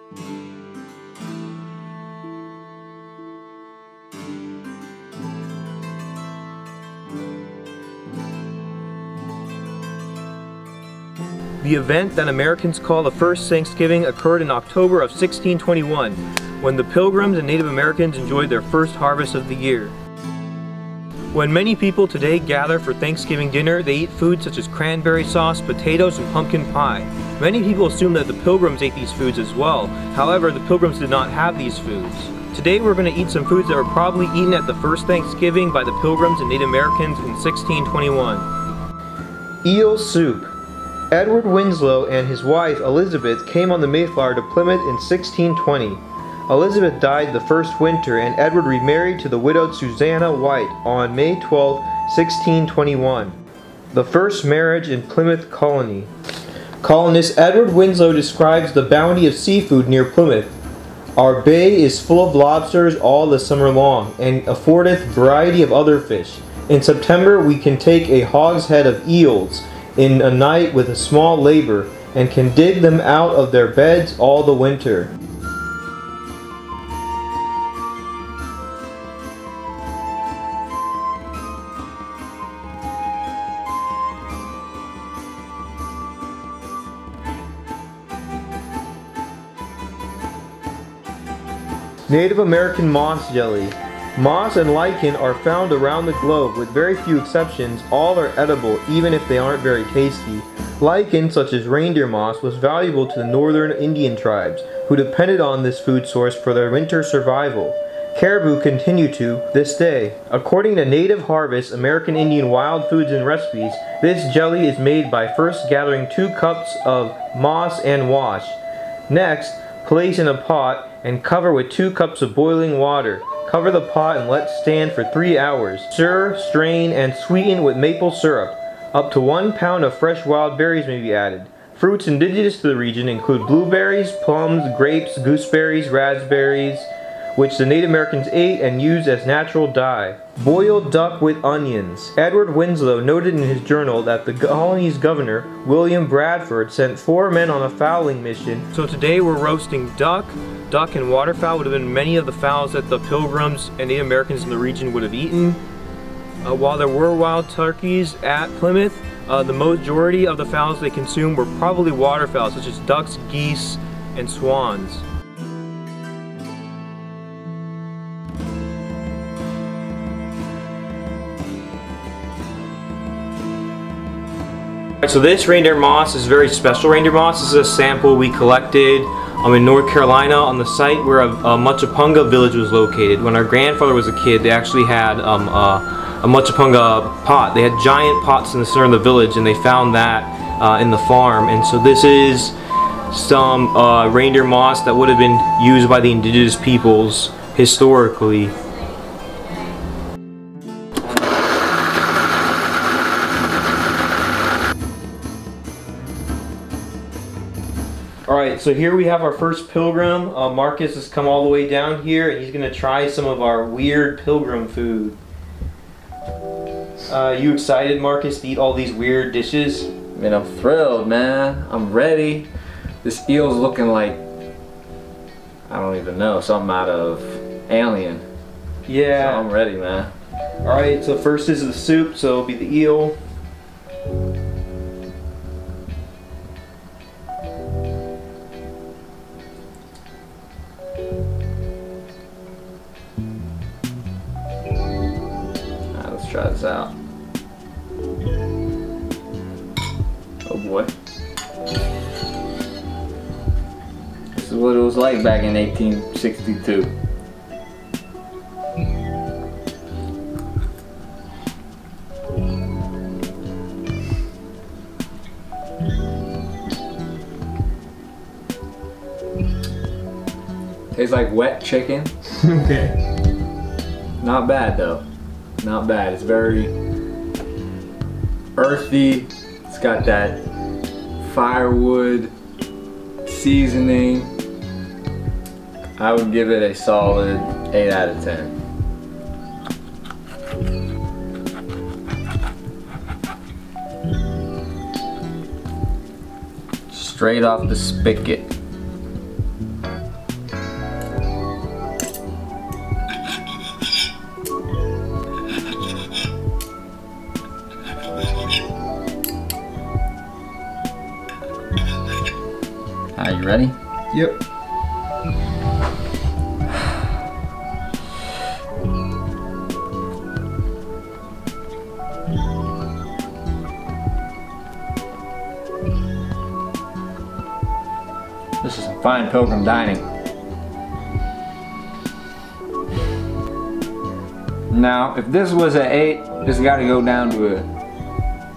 The event that Americans call the first Thanksgiving occurred in October of 1621, when the Pilgrims and Native Americans enjoyed their first harvest of the year. When many people today gather for Thanksgiving dinner, they eat foods such as cranberry sauce, potatoes, and pumpkin pie. Many people assume that the Pilgrims ate these foods as well. However, the Pilgrims did not have these foods. Today we're going to eat some foods that were probably eaten at the first Thanksgiving by the Pilgrims and Native Americans in 1621. Eel soup. Edward Winslow and his wife Elizabeth came on the Mayflower to Plymouth in 1620. Elizabeth died the first winter, and Edward remarried to the widowed Susanna White on May 12, 1621. The first marriage in Plymouth Colony. Colonist Edward Winslow describes the bounty of seafood near Plymouth. Our bay is full of lobsters all the summer long, and affordeth variety of other fish. In September we can take a hogshead of eels in a night with a small labor, and can dig them out of their beds all the winter. Native American moss jelly. Moss and lichen are found around the globe. With very few exceptions, all are edible, even if they aren't very tasty. Lichen, such as reindeer moss, was valuable to the northern Indian tribes, who depended on this food source for their winter survival. Caribou continue to this day. According to Native Harvest, American Indian Wild Foods and Recipes, this jelly is made by first gathering 2 cups of moss and wash. Next, place in a pot and cover with 2 cups of boiling water. Cover the pot and let stand for 3 hours. Stir, strain, and sweeten with maple syrup. Up to 1 pound of fresh wild berries may be added. Fruits indigenous to the region include blueberries, plums, grapes, gooseberries, raspberries, which the Native Americans ate and used as natural dye. Boiled duck with onions. Edward Winslow noted in his journal that the colony's governor, William Bradford, sent 4 men on a fowling mission. So today we're roasting duck. Duck and waterfowl would have been many of the fowls that the Pilgrims and Native Americans in the region would have eaten. While there were wild turkeys at Plymouth, the majority of the fowls they consumed were probably waterfowl, such as ducks, geese, and swans. So this reindeer moss is very special reindeer moss. This is a sample we collected in North Carolina on the site where a Muchapunga village was located. When our grandfather was a kid, they actually had a Muchapunga pot. They had giant pots in the center of the village, and they found that in the farm. And so this is some reindeer moss that would have been used by the indigenous peoples historically. Alright, so here we have our first pilgrim. Marcus has come all the way down here, and he's going to try some of our weird pilgrim food. You excited, Marcus, to eat all these weird dishes? Man, I'm thrilled, man. I'm ready. This eel's looking like, I don't even know, something out of Alien. Yeah. So I'm ready, man. Alright, so first is the soup, so it'll be the eel. Try this out. Oh boy. This is what it was like back in 1862. Tastes like wet chicken. Okay. Not bad though. Not bad. It's very earthy. It's got that firewood seasoning. I would give it a solid 8 out of 10. Straight off the spigot. Are you ready? Yep. This is some fine Pilgrim dining. Now, if this was an 8, this got to go down to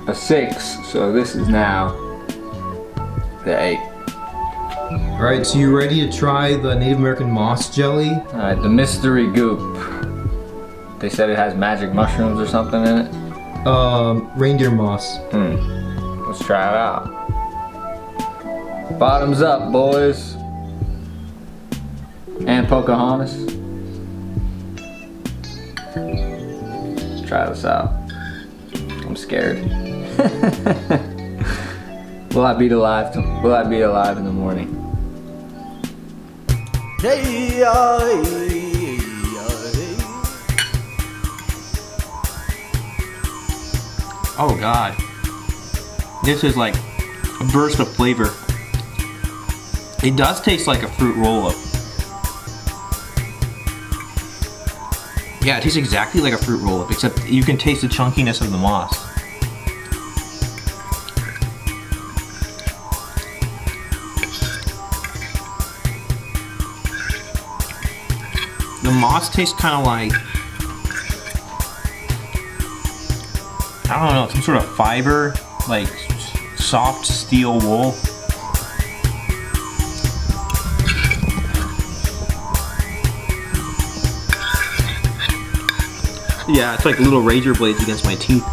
a 6. So this is now the 8. Alright, so you ready to try the Native American moss jelly? Alright, the mystery goop. They said it has magic mushrooms or something in it. Reindeer moss. Let's try it out. Bottoms up, boys. And Pocahontas. Let's try this out. I'm scared. Will I be alive? Will I be alive in the morning? Oh god. This is like a burst of flavor. It does taste like a fruit roll-up. Yeah, it tastes exactly like a fruit roll-up, except you can taste the chunkiness of the moss. The moss tastes kind of like, I don't know, some sort of fiber, like soft steel wool. Yeah, it's like little razor blades against my teeth.